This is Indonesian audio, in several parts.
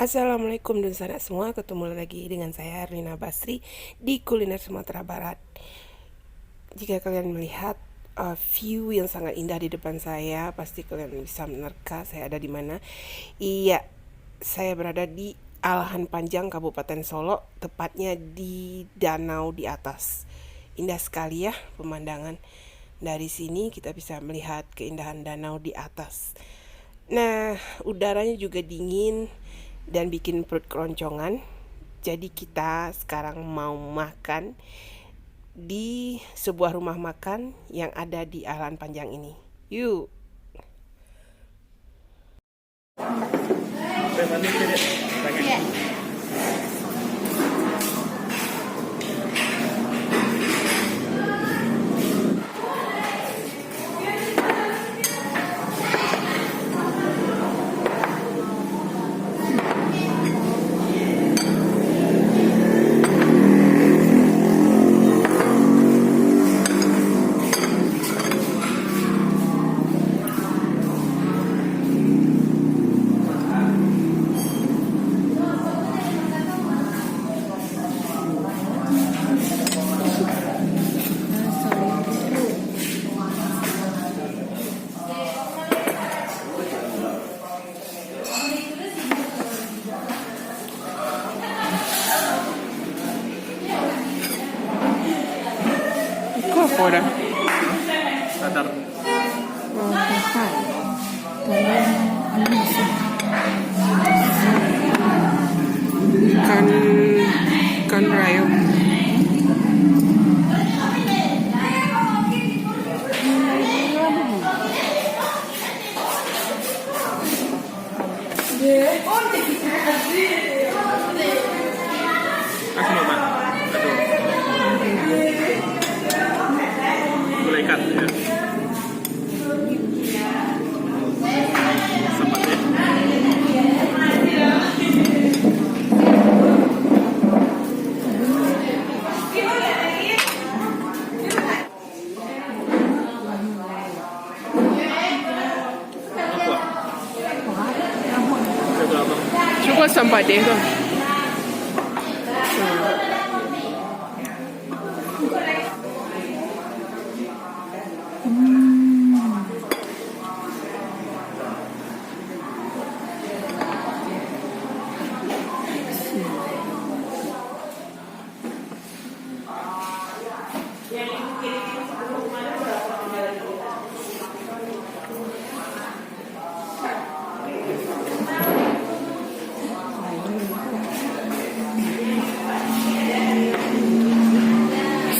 Assalamualaikum dan sanak semua, ketemu lagi dengan saya Erlina Basri di Kuliner Sumatera Barat. Jika kalian melihat view yang sangat indah di depan saya, pasti kalian bisa menerka saya ada di mana. Iya, saya berada di Alahan Panjang, Kabupaten Solo, tepatnya di danau di atas. Indah sekali ya pemandangan. Dari sini kita bisa melihat keindahan danau di atas. Nah, udaranya juga dingin dan bikin perut keroncongan. Jadi kita sekarang mau makan di sebuah rumah makan yang ada di Alahan Panjang ini. Yuk. Kok apa dah? Sadar. Oh, kapal. Ikan rayo. Kasih mama. Aduh. Gulai ikan ya. Sempat ya. Apa? Coba abang. Cukup sampai deh tuh.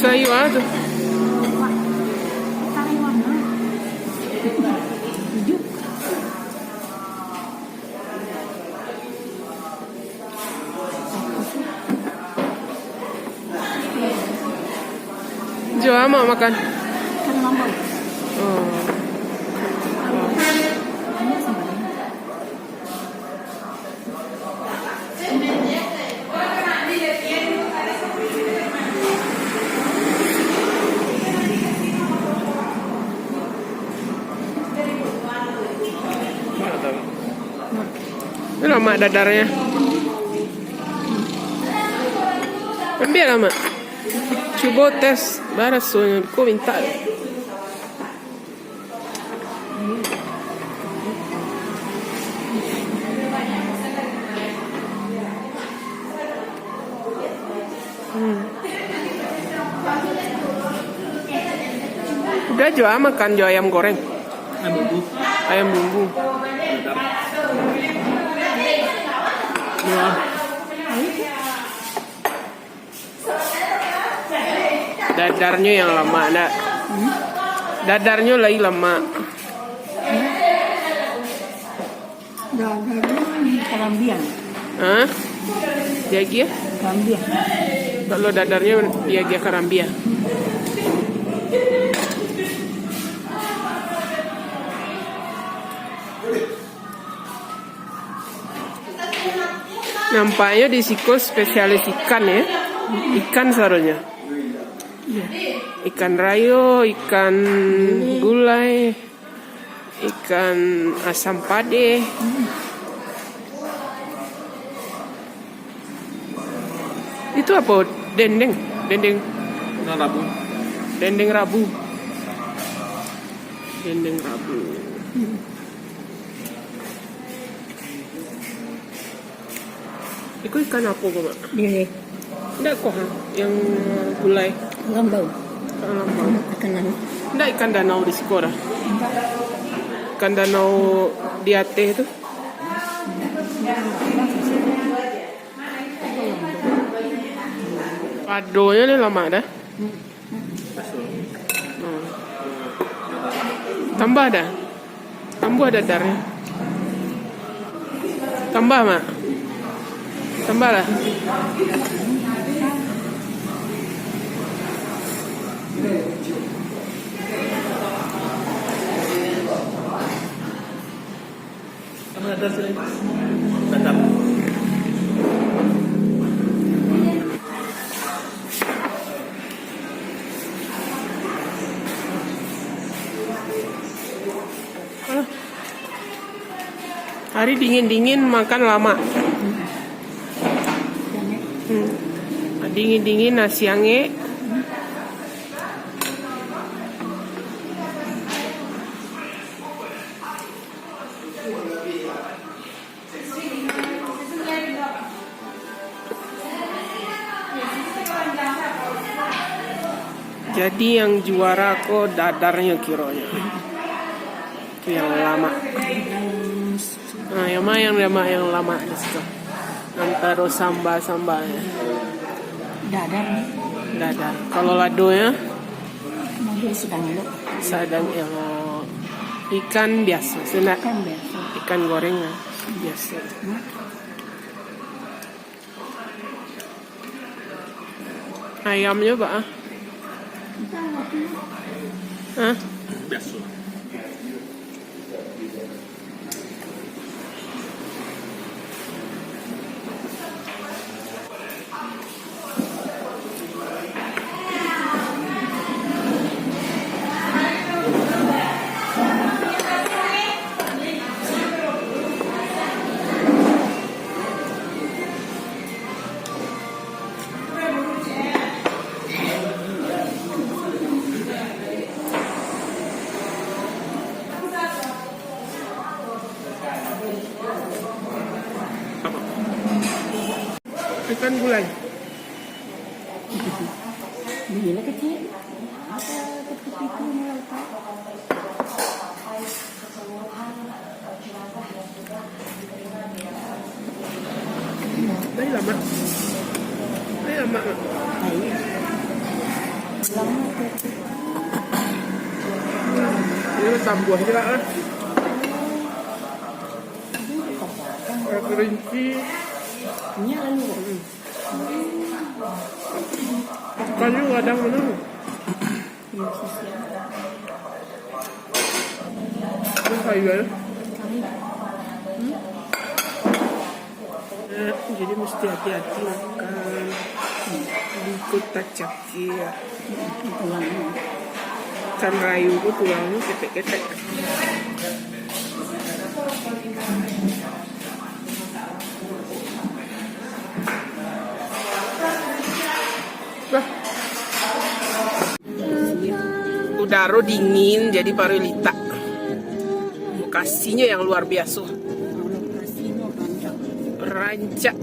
Saiu ada. Jo ama makan. Kan lombok. Oh. Mana tahu? Ini lama dadarnya. Ambil lama. Coba tes baras soalnya kau minta. Udah Jo makan Jo ayam goreng, Bumbu. ayam bumbu. Wah. Dadarnya yang lama ada. Dadarnya lagi lama. Kalambia. Hah? Dia Kalambia. kalau dadarnya dia karambia. Nampaknya di Siko spesialis ikan ya. Ikan seharusnya. Ikan rayo, ikan gulai, ikan asam pade. Itu apa? Dendeng. Dendeng. Nah, Rabu. Dendeng Rabu. Dendeng Rabu. Itu ikan apa kok, Mak? Dia Enggak kok, ha? Yang gulai. lambau. Ikan lambau. Makanan. Enggak ikan danau di sekolah. Ikan danau di Aceh itu. Padonya ni lama dah. Tambah dah. Tambah dadarnya. Tambah, Mak. Tambah lah. Kamu ada sini? Tetap. Hari dingin-dingin makan lama. Dingin-dingin nasi ange. Jadi yang juara kok dadarnya kiranya. Itu yang lama. Nah, yang lama di situ. Antara samba-sambanya. Dadar. Dadar. Kalau ladonya Mobil sedang lu. sadang yang ikan biasa, senang Kan biasa. ikan goreng biasa. Ayamnya Pak? Hah? Biasa. Ikan gulai. Bila kecil. Apa kepiting itu mulai tak? Đây là mặn. Đây là mặn. Thấy. Lama tu. Ini tam buah juga kan? Kerinci. Nya lalu. Ikannya kadang mana? Itu kayu ya. Jadi mesti hati-hati makan. Ikut tacaki ya. Tulangnya. Ikan rayu itu tulangnya ketek-ketek. Lah. Udara dingin jadi parilita. Lokasinya yang luar biasa. Lokasinya panjang. Rancak.